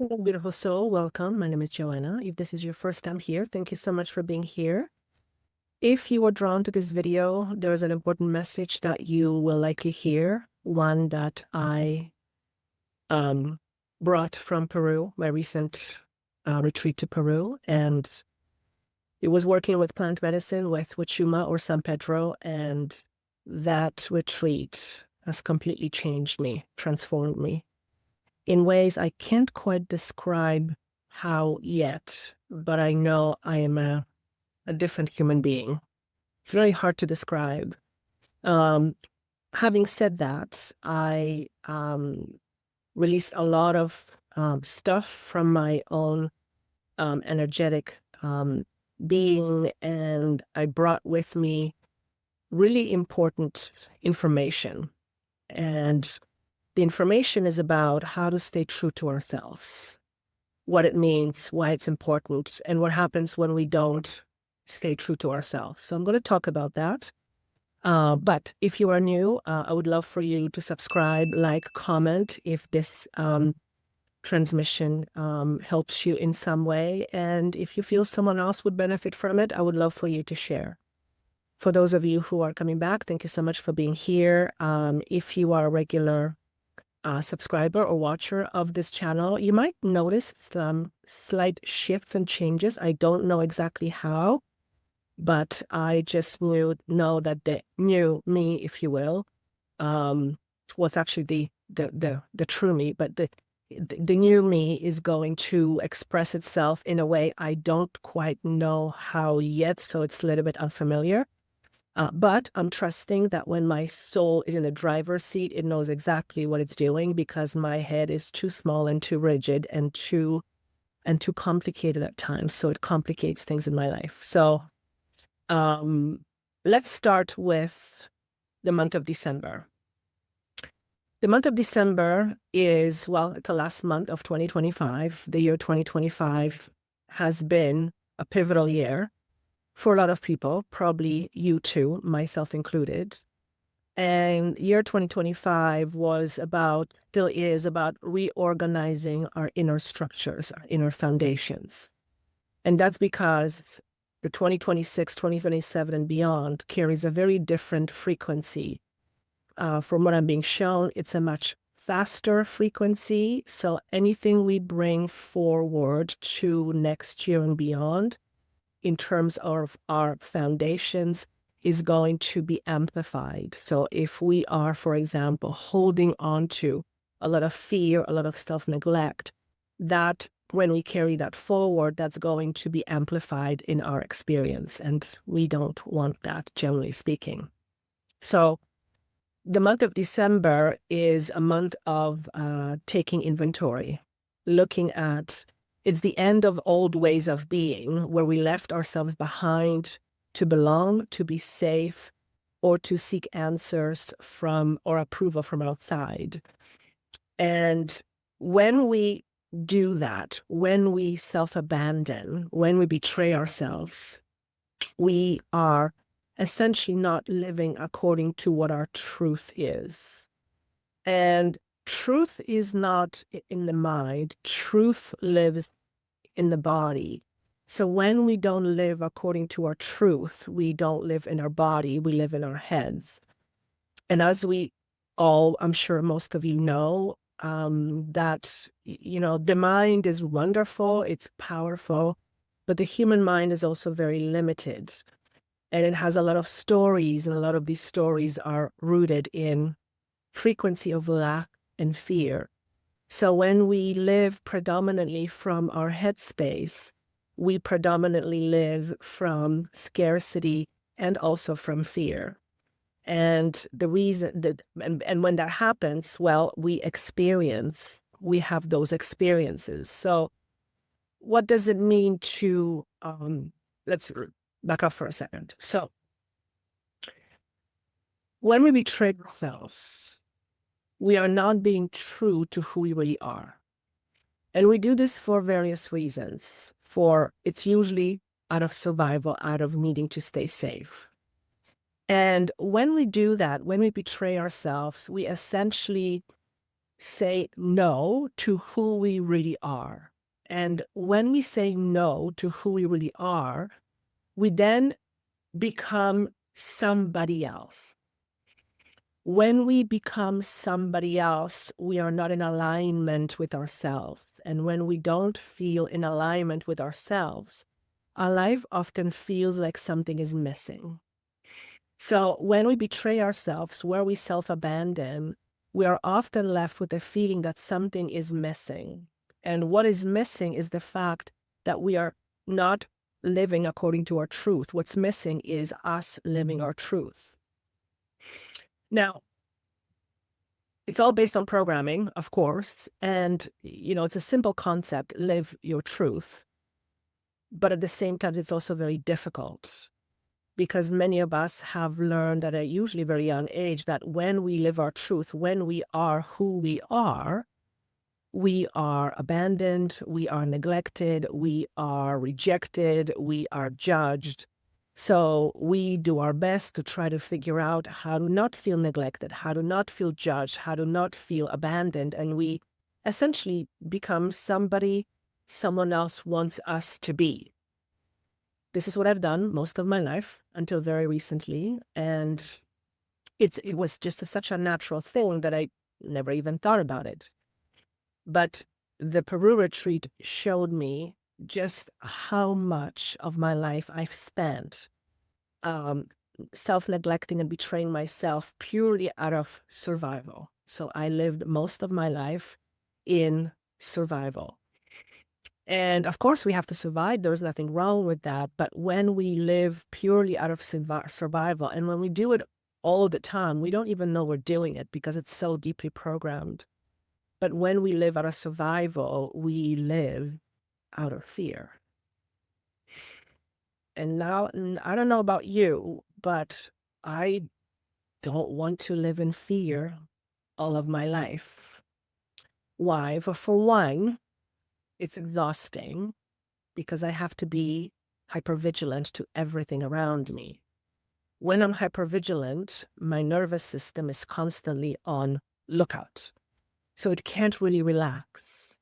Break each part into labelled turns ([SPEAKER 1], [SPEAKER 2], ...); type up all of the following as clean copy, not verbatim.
[SPEAKER 1] Hello, beautiful soul. Welcome. My name is Joanna. If this is your first time here, thank you so much for being here. If you were drawn to this video, there is an important message that you will likely hear, one that I brought from Peru, my recent retreat to Peru. And it was working with plant medicine with Huachuma or San Pedro. And that retreat has completely changed me, transformed me in ways I can't quite describe how yet, but I know I am a different human being. It's very hard to describe. Having said that, I released a lot of stuff from my own energetic being, and I brought with me really important information. And the information is about how to stay true to ourselves, what it means, why it's important, and what happens when we don't stay true to ourselves. So I'm going to talk about that. But if you are new, I would love for you to subscribe, like, comment if this transmission helps you in some way. And if you feel someone else would benefit from it, I would love for you to share. For those of you who are coming back, thank you so much for being here. If you are a regular subscriber or watcher of this channel, you might notice some slight shifts and changes. I don't know exactly how, but I just know that the new me, if you will, was actually the true me, but the new me is going to express itself in a way I don't quite know how yet, so it's a little bit unfamiliar. But I'm trusting that when my soul is in the driver's seat, it knows exactly what it's doing, because my head is too small and too rigid and too complicated at times. So it complicates things in my life. So let's start with the month of December. The month of December is, well, the last month of 2025. The year 2025 has been a pivotal year for a lot of people, probably you too, myself included. And year 2025 still is about reorganizing our inner structures, our inner foundations. And that's because the 2026, 2027 and beyond carries a very different frequency. From what I'm being shown, it's a much faster frequency. So anything we bring forward to next year and beyond in terms of our foundations is going to be amplified. So if we are, for example, holding on to a lot of fear, a lot of self-neglect, that when we carry that forward, that's going to be amplified in our experience. And we don't want that, generally speaking. So the month of December is a month of taking inventory, looking at, it's the end of old ways of being where we left ourselves behind to belong, to be safe, or to seek answers from or approval from outside. And when we do that, when we self-abandon, when we betray ourselves, we are essentially not living according to what our truth is. And truth is not in the mind. Truth lives in the body. So when we don't live according to our truth, we don't live in our body, we live in our heads. And as we all, I'm sure most of you know, that, the mind is wonderful, it's powerful, but the human mind is also very limited. And it has a lot of stories, and a lot of these stories are rooted in frequency of lack and fear. So when we live predominantly from our headspace, we predominantly live from scarcity and also from fear. And the reason that, and when that happens, well, we have those experiences. So what does it mean to, let's back up for a second. So when we betray ourselves, we are not being true to who we really are. And we do this for various reasons. It's usually out of survival, out of needing to stay safe. And when we do that, when we betray ourselves, we essentially say no to who we really are. And when we say no to who we really are, we then become somebody else. When we become somebody else, we are not in alignment with ourselves. And when we don't feel in alignment with ourselves, our life often feels like something is missing. So when we betray ourselves, where we self-abandon, we are often left with the feeling that something is missing. And what is missing is the fact that we are not living according to our truth. What's missing is us living our truth. Now, it's all based on programming, of course, and it's a simple concept, live your truth. But at the same time, it's also very difficult because many of us have learned at a usually very young age that when we live our truth, when we are who we are abandoned, we are neglected, we are rejected, we are judged. So we do our best to try to figure out how to not feel neglected, how to not feel judged, how to not feel abandoned. And we essentially become somebody someone else wants us to be. This is what I've done most of my life until very recently. And it was just such a natural thing that I never even thought about it. But the Peru retreat showed me just how much of my life I've spent self-neglecting and betraying myself purely out of survival. So I lived most of my life in survival. And of course, we have to survive. There's nothing wrong with that. But when we live purely out of survival, and when we do it all the time, we don't even know we're doing it because it's so deeply programmed. But when we live out of survival, we live out of fear. And now, I don't know about you, but I don't want to live in fear all of my life. Why? For one, it's exhausting because I have to be hypervigilant to everything around me. When I'm hypervigilant, my nervous system is constantly on lookout. So it can't really relax.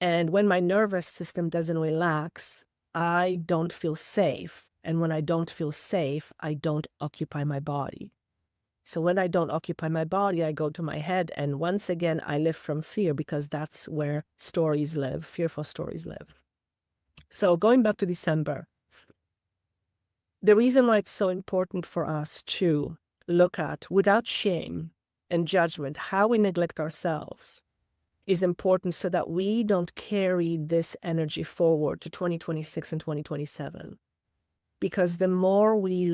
[SPEAKER 1] And when my nervous system doesn't relax, I don't feel safe. And when I don't feel safe, I don't occupy my body. So when I don't occupy my body, I go to my head. And once again, I live from fear because that's where stories live, fearful stories live. So going back to December, the reason why it's so important for us to look at, without shame and judgment, how we neglect ourselves is important so that we don't carry this energy forward to 2026 and 2027. Because the more we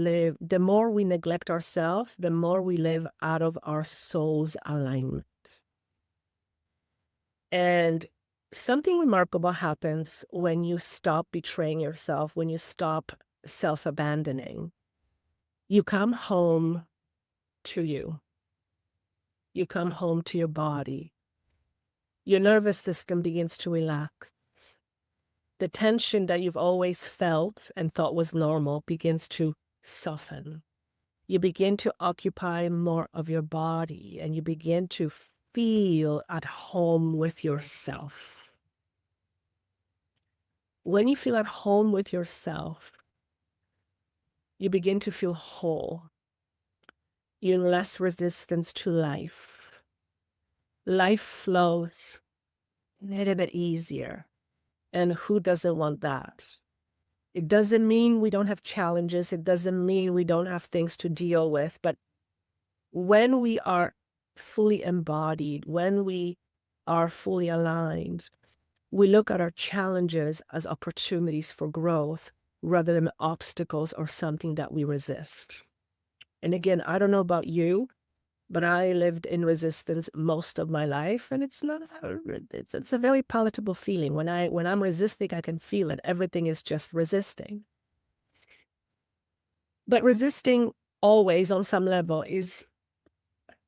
[SPEAKER 1] neglect ourselves, the more we live out of our soul's alignment. And something remarkable happens when you stop betraying yourself, when you stop self-abandoning. You come home to you. You come home to your body. Your nervous system begins to relax. The tension that you've always felt and thought was normal begins to soften. You begin to occupy more of your body and you begin to feel at home with yourself. When you feel at home with yourself, you begin to feel whole. You're less resistance to life. Life flows a little bit easier. And who doesn't want that? It doesn't mean we don't have challenges. It doesn't mean we don't have things to deal with. But when we are fully embodied, when we are fully aligned, we look at our challenges as opportunities for growth rather than obstacles or something that we resist. And again, I don't know about you, but I lived in resistance most of my life, and it's a very palatable feeling. When I'm resisting, I can feel it. Everything is just resisting. But resisting always on some level is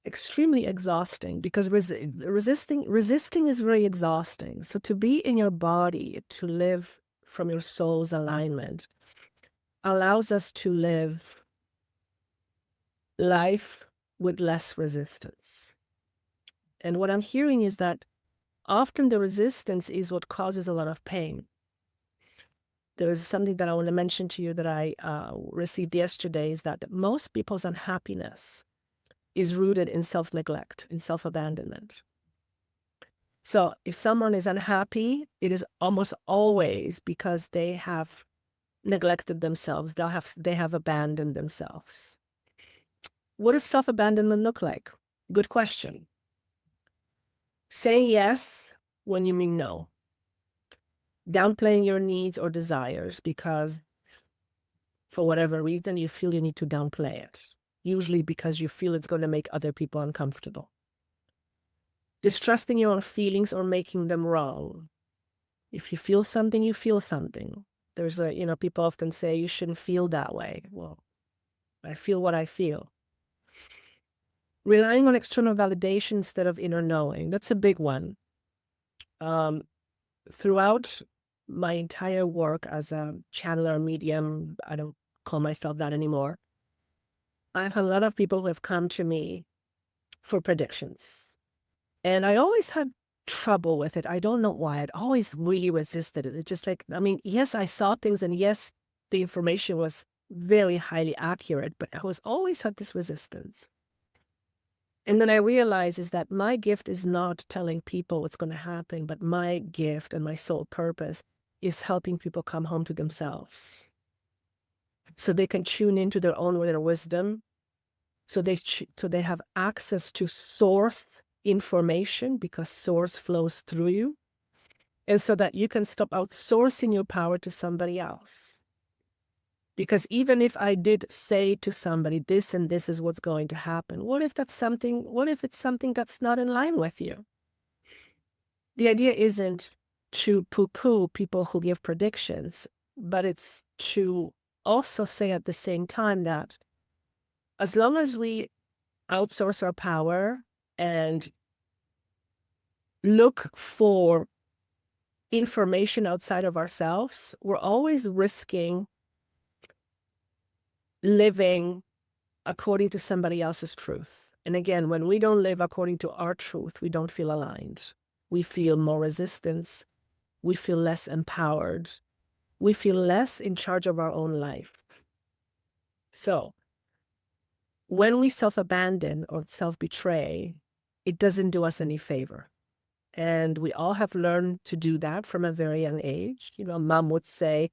[SPEAKER 1] extremely exhausting because resisting is very exhausting. So to be in your body, to live from your soul's alignment, allows us to live life with less resistance. And what I'm hearing is that often the resistance is what causes a lot of pain. There's something that I want to mention to you that I received yesterday, is that most people's unhappiness is rooted in self-neglect, in self-abandonment. So if someone is unhappy, it is almost always because they have neglected themselves. They have abandoned themselves. What does self-abandonment look like? Good question. Saying yes when you mean no. Downplaying your needs or desires because for whatever reason you feel you need to downplay it. Usually because you feel it's going to make other people uncomfortable. Distrusting your own feelings or making them wrong. If you feel something, you feel something. There's people often say you shouldn't feel that way. Well, I feel what I feel. Relying on external validation instead of inner knowing. That's a big one. Throughout my entire work as a channeler medium, I don't call myself that anymore. I've had a lot of people who have come to me for predictions. And I always had trouble with it. I don't know why. I'd always really resisted it. It's just like, yes, I saw things, and yes, the information was very highly accurate, but I was always had this resistance. And then I realized is that my gift is not telling people what's going to happen, but my gift and my sole purpose is helping people come home to themselves so they can tune into their own inner wisdom, so they have access to source information because source flows through you, and so that you can stop outsourcing your power to somebody else. Because even if I did say to somebody, this and this is what's going to happen, what if it's something that's not in line with you? The idea isn't to poo-poo people who give predictions, but it's to also say at the same time that as long as we outsource our power and look for information outside of ourselves, we're always risking living according to somebody else's truth. And again, when we don't live according to our truth, we don't feel aligned. We feel more resistance. We feel less empowered. We feel less in charge of our own life. So when we self-abandon or self-betray, it doesn't do us any favor. And we all have learned to do that from a very young age. Mom would say,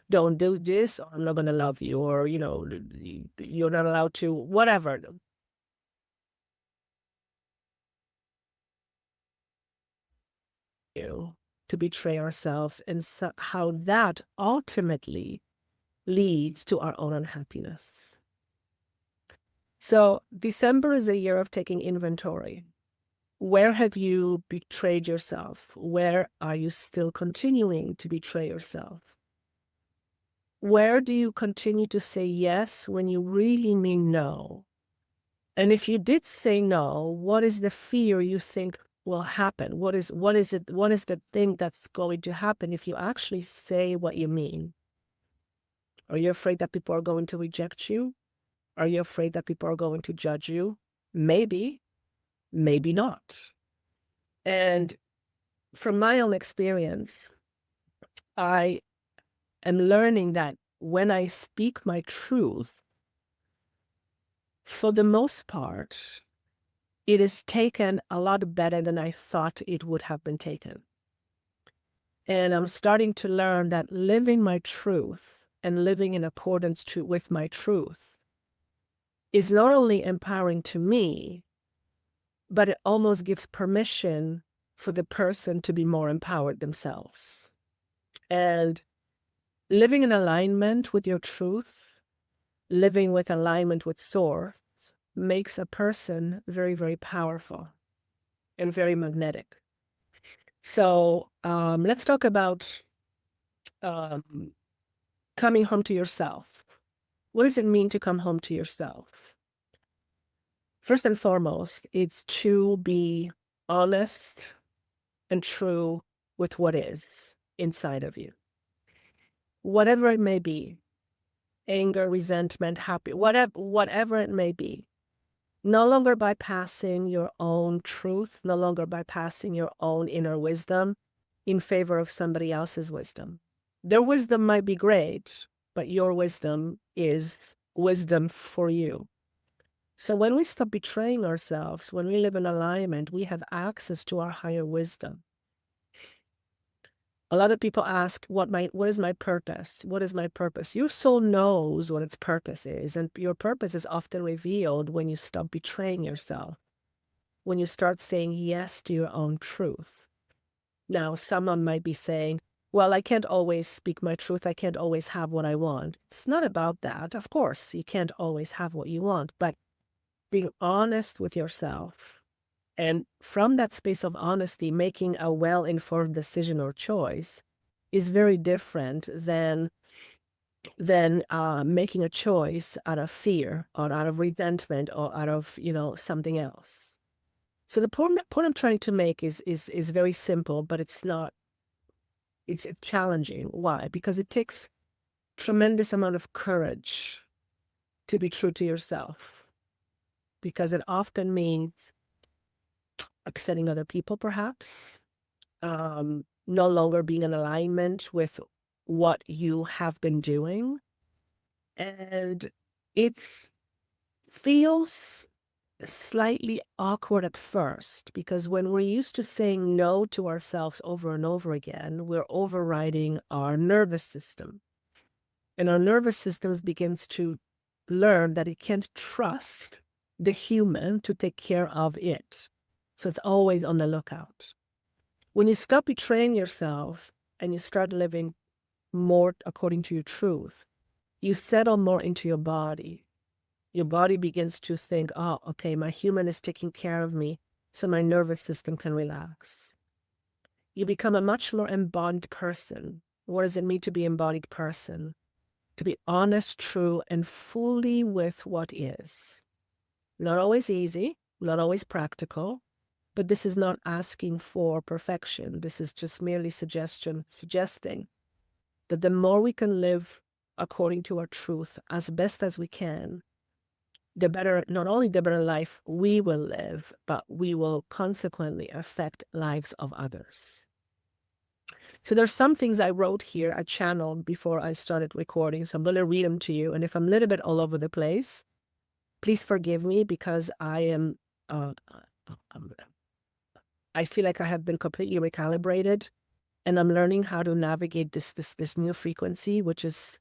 [SPEAKER 1] don't do this, or I'm not going to love you, or, you're not allowed to, whatever. To betray ourselves, and so how that ultimately leads to our own unhappiness. So December is a year of taking inventory. Where have you betrayed yourself? Where are you still continuing to betray yourself? Where do you continue to say yes when you really mean no? And if you did say no, what is the fear you think will happen? What is the thing that's going to happen if you actually say what you mean? Are you afraid that people are going to reject you? Are you afraid that people are going to judge you? Maybe, maybe not. And from my own experience, I am learning that when I speak my truth, for the most part, it is taken a lot better than I thought it would have been taken. And I'm starting to learn that living my truth and living in accordance with my truth is not only empowering to me, but it almost gives permission for the person to be more empowered themselves. And living in alignment with your truth, living with alignment with source, makes a person very, very powerful and very magnetic. So let's talk about coming home to yourself. What does it mean to come home to yourself? First and foremost, it's to be honest and true with what is inside of you. Whatever it may be, anger, resentment, happy, whatever it may be. No longer bypassing your own truth, no longer bypassing your own inner wisdom in favor of somebody else's wisdom. Their wisdom might be great, but your wisdom is wisdom for you. So when we stop betraying ourselves, when we live in alignment, we have access to our higher wisdom. A lot of people ask, what is my purpose? What is my purpose? Your soul knows what its purpose is, and your purpose is often revealed when you stop betraying yourself, when you start saying yes to your own truth. Now, someone might be saying, well, I can't always speak my truth. I can't always have what I want. It's not about that. Of course, you can't always have what you want, but being honest with yourself, and from that space of honesty, making a well-informed decision or choice is very different than making a choice out of fear or out of resentment or out of, something else. So the point I'm trying to make is very simple, but it's challenging. Why? Because it takes tremendous amount of courage to be true to yourself, because it often means upsetting other people, perhaps, no longer being in alignment with what you have been doing. And it feels slightly awkward at first, because when we're used to saying no to ourselves over and over again, we're overriding our nervous system. And our nervous system begins to learn that it can't trust the human to take care of it. So it's always on the lookout. When you stop betraying yourself and you start living more according to your truth, you settle more into your body. Your body begins to think, oh, okay, my human is taking care of me, so my nervous system can relax. You become a much more embodied person. What does it mean to be an embodied person? To be honest, true, and fully with what is. Not always easy, not always practical, but this is not asking for perfection. This is just merely suggesting that the more we can live according to our truth as best as we can, the better, not only the better life we will live, but we will consequently affect lives of others. So there's some things I wrote here, I channeled before I started recording, so I'm going to read them to you. And if I'm a little bit all over the place, please forgive me, because I feel like I have been completely recalibrated, and I'm learning how to navigate this new frequency, which is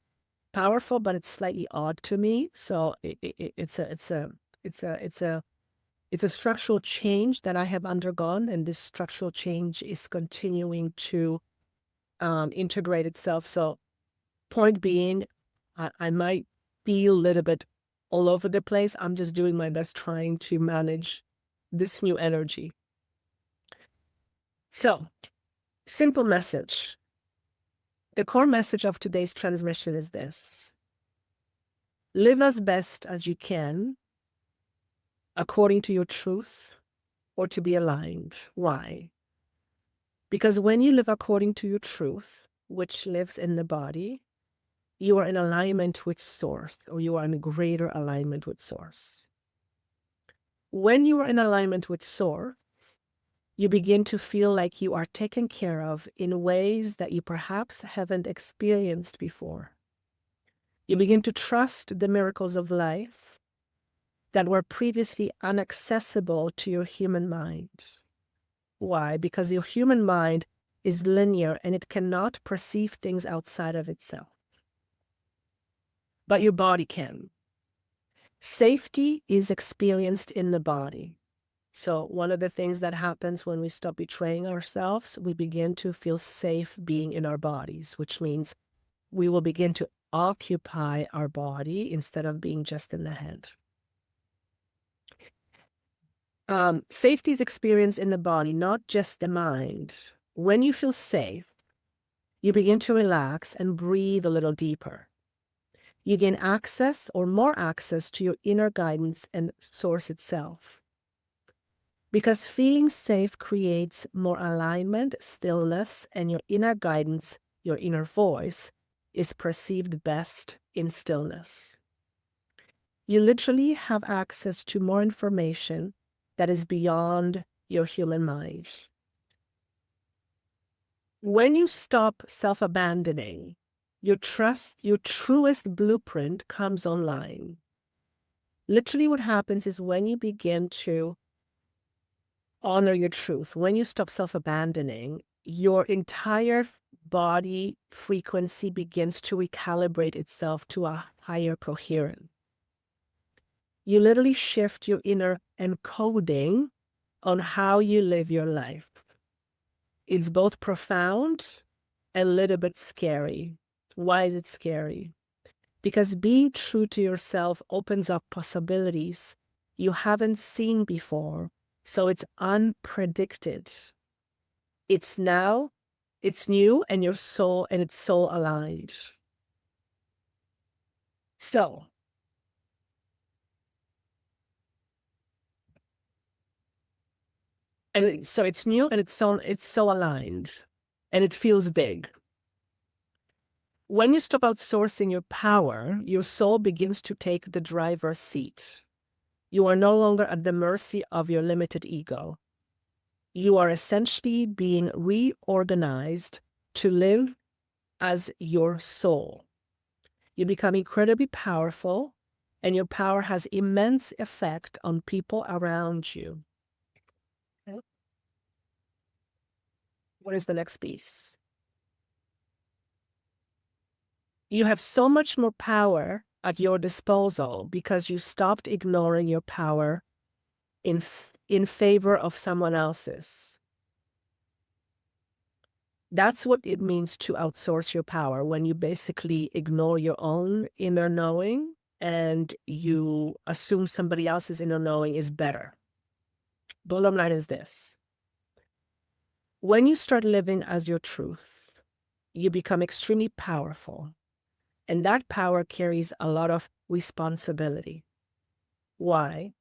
[SPEAKER 1] powerful, but it's slightly odd to me. So it's a structural change that I have undergone, and this structural change is continuing to integrate itself. So point being, I might feel a little bit all over the place. I'm just doing my best trying to manage this new energy. So, simple message. The core message of today's transmission is this: live as best as you can according to your truth, or to be aligned. Why? Because when you live according to your truth, which lives in the body, you are in alignment with Source, or you are in greater alignment with Source. When you are in alignment with Source, you begin to feel like you are taken care of in ways that you perhaps haven't experienced before. You begin to trust the miracles of life that were previously inaccessible to your human mind. Why? Because your human mind is linear and it cannot perceive things outside of itself. But your body can. Safety is experienced in the body. So one of the things that happens when we stop betraying ourselves, we begin to feel safe being in our bodies, which means we will begin to occupy our body instead of being just in the head. Safety is experienced in the body, not just the mind. When you feel safe, you begin to relax and breathe a little deeper. You gain access, or more access, to your inner guidance and Source itself. Because feeling safe creates more alignment, stillness, and your inner guidance, your inner voice, is perceived best in stillness. You literally have access to more information that is beyond your human mind. When you stop self-abandoning, your truest blueprint comes online. Literally what happens is when you begin to honor your truth, when you stop self-abandoning, your entire body frequency begins to recalibrate itself to a higher coherence. You literally shift your inner encoding on how you live your life. It's both profound and a little bit scary. Why is it scary? Because being true to yourself opens up possibilities you haven't seen before. So it's unpredicted. It's now, it's new, and your soul, and it's soul aligned. So it's new and it's so aligned, and it feels big. When you stop outsourcing your power, your soul begins to take the driver's seat. You are no longer at the mercy of your limited ego. You are essentially being reorganized to live as your soul. You become incredibly powerful, and your power has immense effect on people around you. What is the next piece? You have so much more power at your disposal because you stopped ignoring your power in favor of someone else's. That's what it means to outsource your power, when you basically ignore your own inner knowing and you assume somebody else's inner knowing is better. Bottom line is this. When you start living as your truth, you become extremely powerful. And that power carries a lot of responsibility. Why?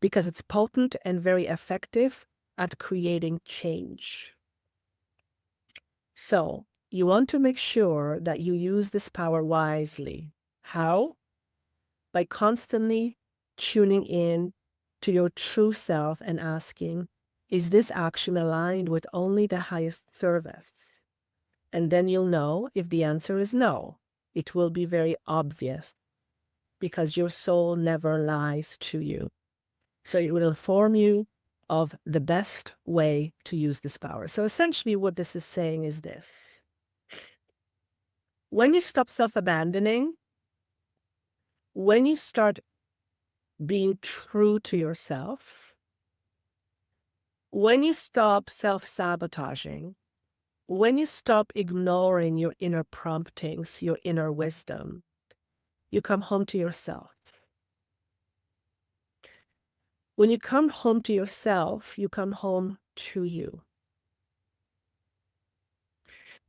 [SPEAKER 1] Because it's potent and very effective at creating change. So you want to make sure that you use this power wisely. How? By constantly tuning in to your true self and asking, is this action aligned with only the highest service? And then you'll know if the answer is no. It will be very obvious because your soul never lies to you. So it will inform you of the best way to use this power. So essentially what this is saying is this. When you stop self-abandoning, when you start being true to yourself, when you stop self-sabotaging, when you stop ignoring your inner promptings, your inner wisdom, you come home to yourself. When you come home to yourself, you come home to you.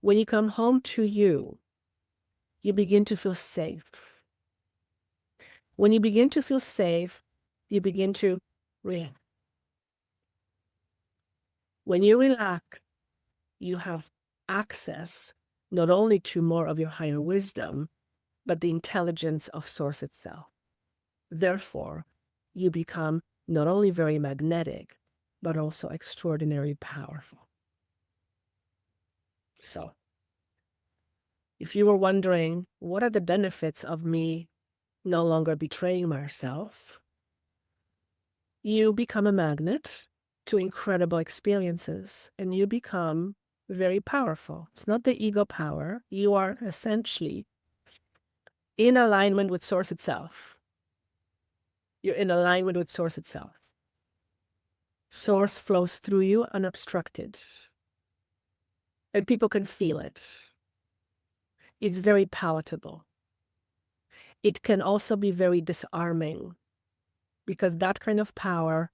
[SPEAKER 1] When you come home to you, you begin to feel safe. When you begin to feel safe, you begin to relax. When you relax, you have access not only to more of your higher wisdom, but the intelligence of Source itself. Therefore, you become not only very magnetic, but also extraordinarily powerful. So, if you were wondering, what are the benefits of me no longer betraying myself? You become a magnet to incredible experiences, and you become very powerful. It's not the ego power. You are essentially in alignment with Source itself. You're in alignment with Source itself. Source flows through you unobstructed, and people can feel it. It's very palatable. It can also be very disarming, because that kind of power,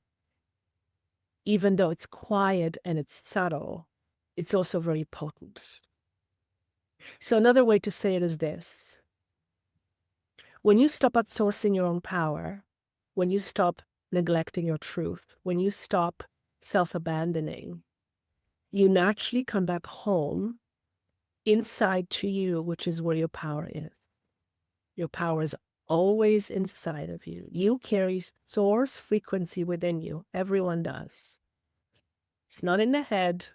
[SPEAKER 1] even though it's quiet and it's subtle, it's also very potent. So another way to say it is this. When you stop outsourcing your own power, when you stop neglecting your truth, when you stop self-abandoning, you naturally come back home inside to you, which is where your power is. Your power is always inside of you. You carry source frequency within you. Everyone does. It's not in the head,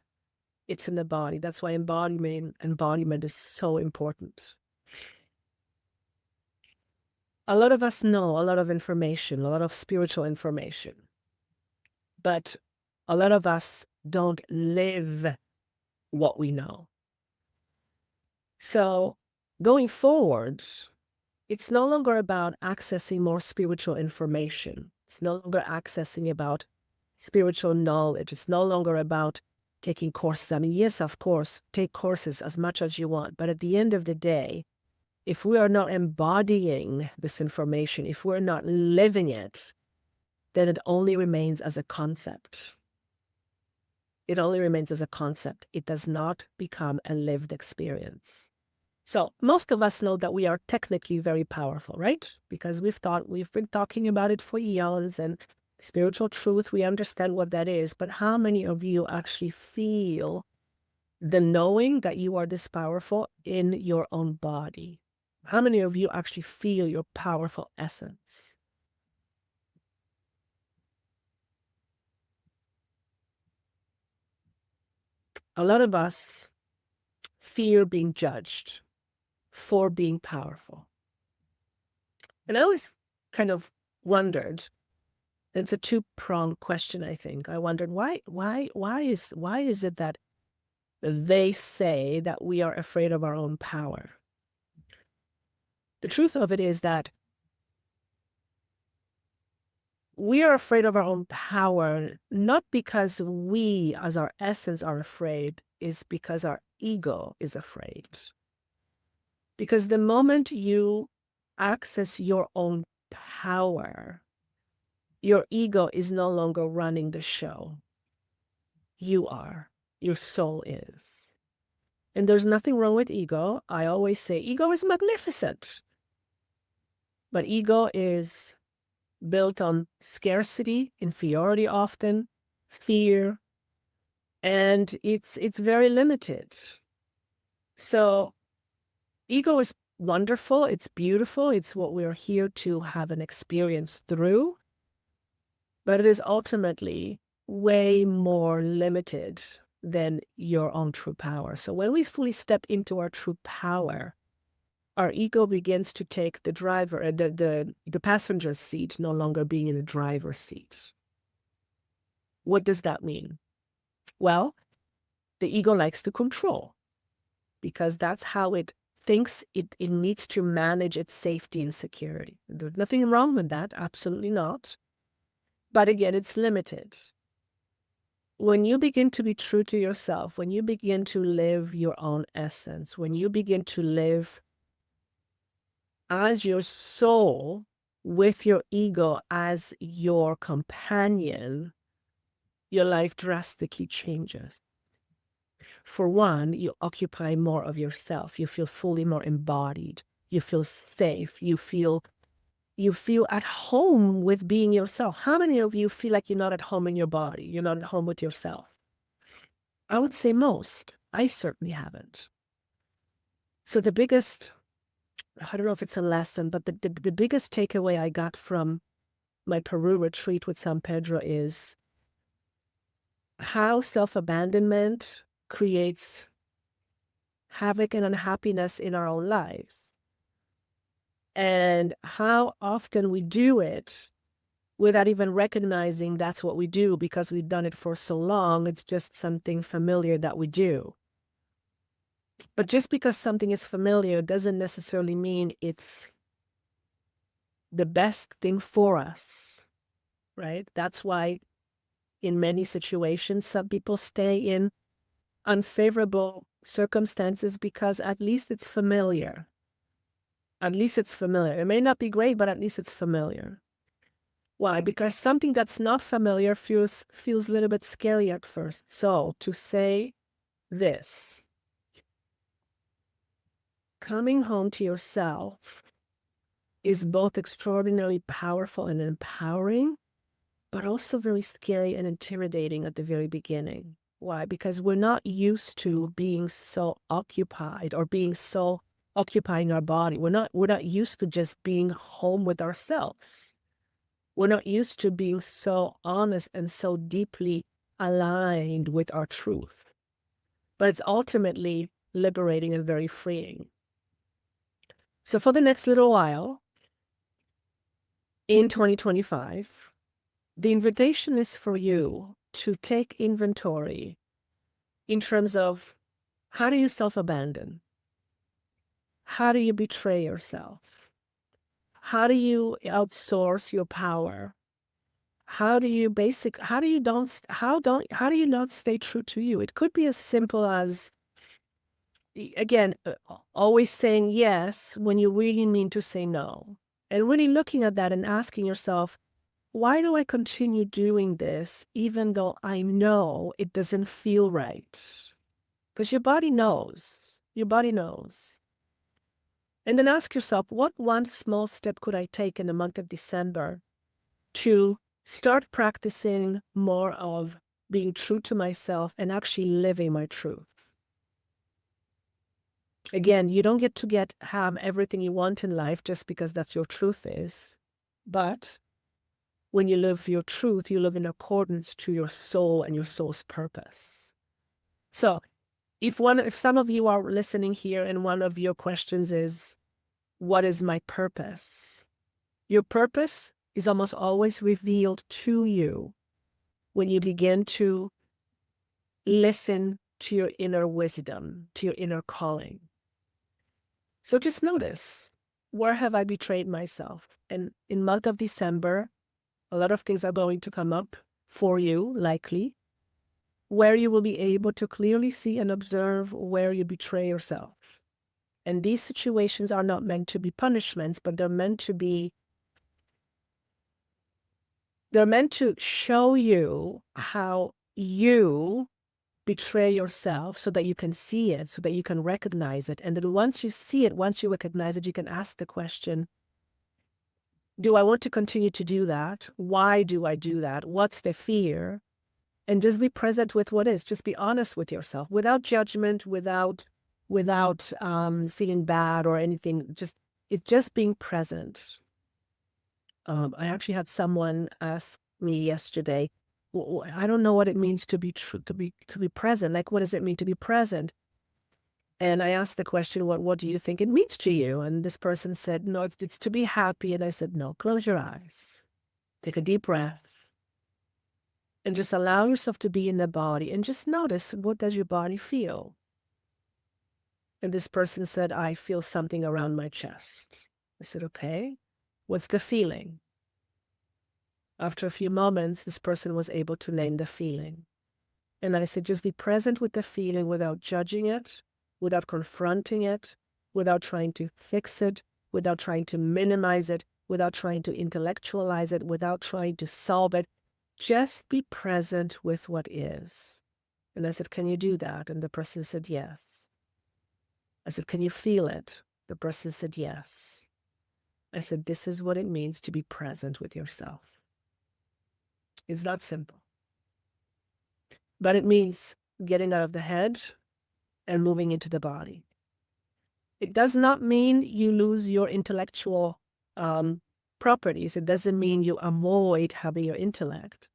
[SPEAKER 1] it's in the body. That's why embodiment is so important. A lot of us know a lot of information, a lot of spiritual information, but a lot of us don't live what we know. So going forward, it's no longer about accessing more spiritual information. It's no longer accessing about spiritual knowledge. It's no longer about taking courses. I mean, yes, of course, take courses as much as you want. But at the end of the day, if we are not embodying this information, if we're not living it, then it only remains as a concept. It only remains as a concept. It does not become a lived experience. So most of us know that we are technically very powerful, right? Because we've been talking about it for eons, and spiritual truth, we understand what that is. But how many of you actually feel the knowing that you are this powerful in your own body? How many of you actually feel your powerful essence? A lot of us fear being judged for being powerful. And I always kind of wondered, it's a two-pronged question, I think. I wondered why is it that they say that we are afraid of our own power? The truth of it is that we are afraid of our own power, not because we as our essence are afraid, is because our ego is afraid. Because the moment you access your own power, your ego is no longer running the show. You are. Your soul is. And there's nothing wrong with ego. I always say ego is magnificent. But ego is built on scarcity, inferiority often, fear, and it's very limited. So ego is wonderful, it's beautiful, it's what we're here to have an experience through, but it is ultimately way more limited than your own true power. So when we fully step into our true power, our ego begins to take the driver, the passenger seat, no longer being in the driver's seat. What does that mean? Well, the ego likes to control because that's how it thinks it needs to manage its safety and security. There's nothing wrong with that, absolutely not. But again, it's limited. When you begin to be true to yourself, when you begin to live your own essence, when you begin to live as your soul with your ego as your companion, your life drastically changes. For one, you occupy more of yourself. You feel fully more embodied. You feel safe. You feel at home with being yourself. How many of you feel like you're not at home in your body? You're not at home with yourself? I would say most. I certainly haven't. So the biggest, I don't know if it's a lesson, but the biggest takeaway I got from my Peru retreat with San Pedro is how self-abandonment creates havoc and unhappiness in our own lives. And how often we do it without even recognizing that's what we do because we've done it for so long. It's just something familiar that we do. But just because something is familiar doesn't necessarily mean it's the best thing for us, right? That's why in many situations, some people stay in unfavorable circumstances because at least it's familiar. At least it's familiar. It may not be great, but at least it's familiar. Why? Because something that's not familiar feels a little bit scary at first. So to say this, coming home to yourself is both extraordinarily powerful and empowering, but also very scary and intimidating at the very beginning. Why? Because we're not used to being so occupied or being so occupying our body. We're not used to just being home with ourselves. We're not used to being so honest and so deeply aligned with our truth. But it's ultimately liberating and very freeing. So for the next little while, in 2025, the invitation is for you to take inventory in terms of, how do you self-abandon? How do you betray yourself? How do you outsource your power? How do you not stay true to you? It could be as simple as, again, always saying yes when you really mean to say no. And really looking at that and asking yourself, why do I continue doing this even though I know it doesn't feel right? Because your body knows. Your body knows. And then ask yourself, what one small step could I take in the month of December to start practicing more of being true to myself and actually living my truth? Again, you don't get to have everything you want in life just because that's your truth is. But when you live your truth, you live in accordance to your soul and your soul's purpose. So if some of you are listening here and one of your questions is, what is my purpose? Your purpose is almost always revealed to you when you begin to listen to your inner wisdom, to your inner calling. So just notice, where have I betrayed myself? And in month of December, a lot of things are going to come up for you, likely, where you will be able to clearly see and observe where you betray yourself. And these situations are not meant to be punishments, but they're meant to show you how you betray yourself so that you can see it, so that you can recognize it. And then once you see it, once you recognize it, you can ask the question, do I want to continue to do that? Why do I do that? What's the fear? And just be present with what is. Just be honest with yourself, without judgment, without feeling bad or anything. Just being present. I actually had someone ask me yesterday, I don't know what it means to be true, to be present. Like, what does it mean to be present? And I asked the question, what do you think it means to you? And this person said, no, it's to be happy. And I said, no, close your eyes, take a deep breath, and just allow yourself to be in the body and just notice, what does your body feel? And this person said, I feel something around my chest. I said, okay, what's the feeling? After a few moments, this person was able to name the feeling. And I said, just be present with the feeling without judging it, without confronting it, without trying to fix it, without trying to minimize it, without trying to intellectualize it, without trying to solve it. Just be present with what is. And I said, can you do that? And the person said, yes. I said, can you feel it? The person said, yes. I said, this is what it means to be present with yourself. It's not simple. But it means getting out of the head and moving into the body. It does not mean you lose your intellectual properties. It doesn't mean you avoid having your intellect.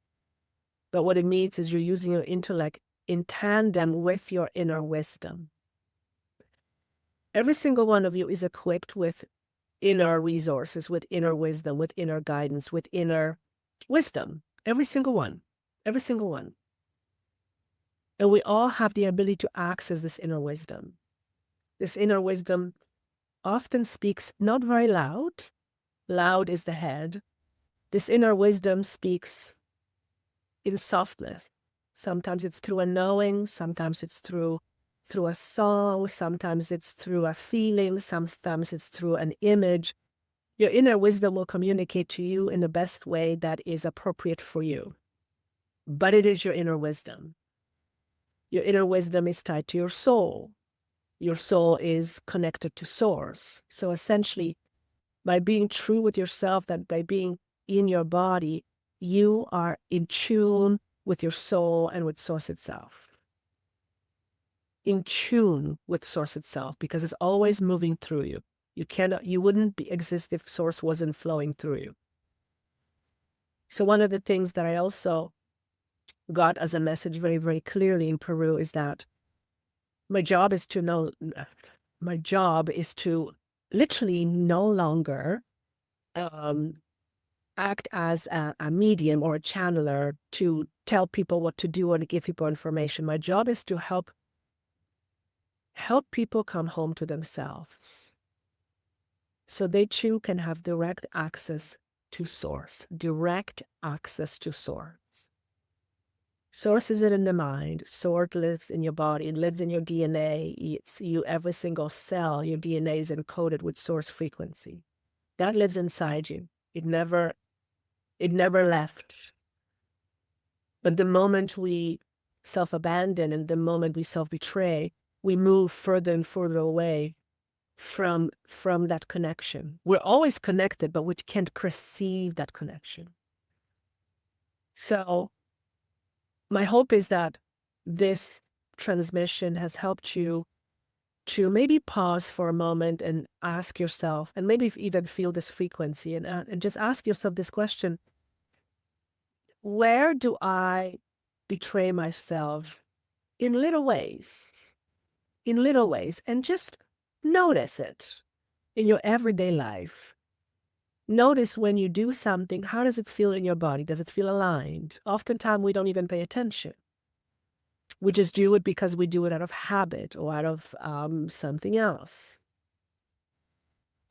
[SPEAKER 1] But what it means is you're using your intellect in tandem with your inner wisdom. Every single one of you is equipped with inner resources, with inner wisdom, with inner guidance, with inner wisdom. Every single one. Every single one. And we all have the ability to access this inner wisdom. This inner wisdom often speaks not very loud. Loud is the head. This inner wisdom speaks in softness. Sometimes it's through a knowing, sometimes it's through a song, sometimes it's through a feeling, sometimes it's through an image. Your inner wisdom will communicate to you in the best way that is appropriate for you. But it is your inner wisdom. Your inner wisdom is tied to your soul. Your soul is connected to source. So essentially, by being true with yourself, that by being in your body, you are in tune with your soul and with source itself. in tune with source itself, because it's always moving through you. You wouldn't exist if source wasn't flowing through you. So one of the things that I also got as a message very, very clearly in Peru is that my job is to literally no longer act as a medium or a channeler to tell people what to do or to give people information. My job is to help people come home to themselves, so they too can have direct access to source. Direct access to source. Source isn't in the mind. Source lives in your body. It lives in your DNA. It's you. Every single cell, your DNA is encoded with source frequency. That lives inside you. It never left. But the moment we self-abandon and the moment we self-betray, we move further and further away from that connection. We're always connected, but we can't perceive that connection. So my hope is that this transmission has helped you to maybe pause for a moment and ask yourself, and maybe even feel this frequency, and just ask yourself this question: where do I betray myself in little ways? In little ways, and just notice it in your everyday life. Notice when you do something, how does it feel in your body? Does it feel aligned? Oftentimes we don't even pay attention. We just do it because we do it out of habit or out of something else.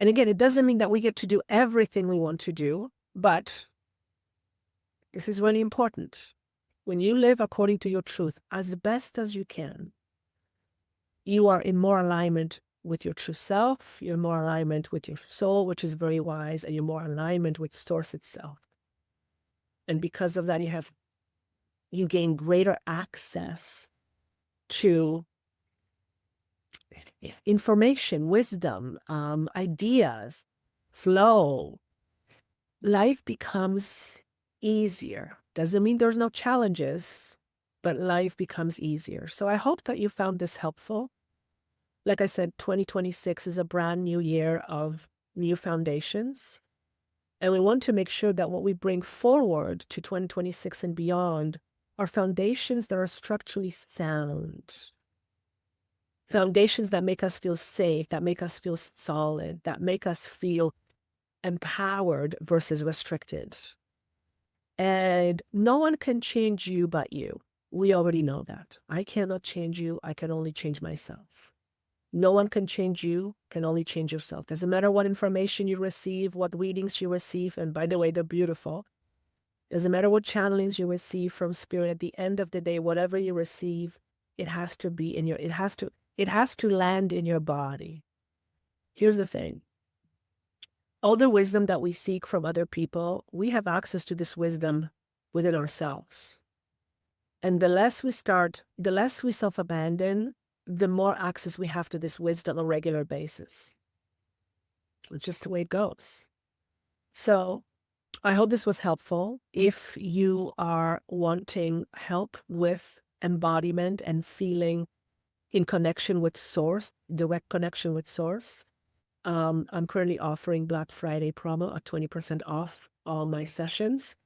[SPEAKER 1] And again, it doesn't mean that we get to do everything we want to do, but this is really important. When you live according to your truth as best as you can, you are in more alignment with your true self, you're more alignment with your soul, which is very wise, and you're more alignment with source itself. And because of that, you gain greater access to information, wisdom, ideas, flow. Life becomes easier. Doesn't mean there's no challenges, but life becomes easier. So I hope that you found this helpful. Like I said, 2026 is a brand new year of new foundations. And we want to make sure that what we bring forward to 2026 and beyond are foundations that are structurally sound. Foundations that make us feel safe, that make us feel solid, that make us feel empowered versus restricted. And no one can change you but you. We already know that. I cannot change you. I can only change myself. No one can change you, can only change yourself. Doesn't matter what information you receive, what readings you receive, and by the way, they're beautiful. Doesn't matter what channelings you receive from spirit. At the end of the day, whatever you receive, it has to be in it has to land in your body. Here's the thing. All the wisdom that we seek from other people, we have access to this wisdom within ourselves. And the less we self-abandon, the more access we have to this wisdom on a regular basis. It's just the way it goes. So I hope this was helpful. If you are wanting help with embodiment and feeling in connection with source, direct connection with source, I'm currently offering Black Friday promo at 20% off all my sessions.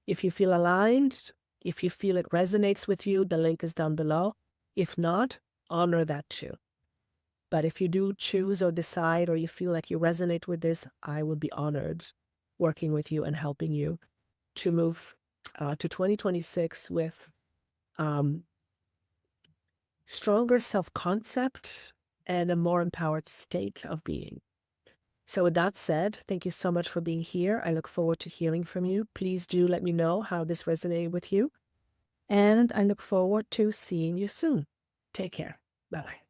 [SPEAKER 1] If you feel aligned, if you feel it resonates with you, the link is down below. If not, honor that too. But if you do choose or decide, or you feel like you resonate with this, I would be honored working with you and helping you to move to 2026 with stronger self-concept and a more empowered state of being. So with that said, thank you so much for being here. I look forward to hearing from you. Please do let me know how this resonated with you. And I look forward to seeing you soon. Take care. Bye-bye.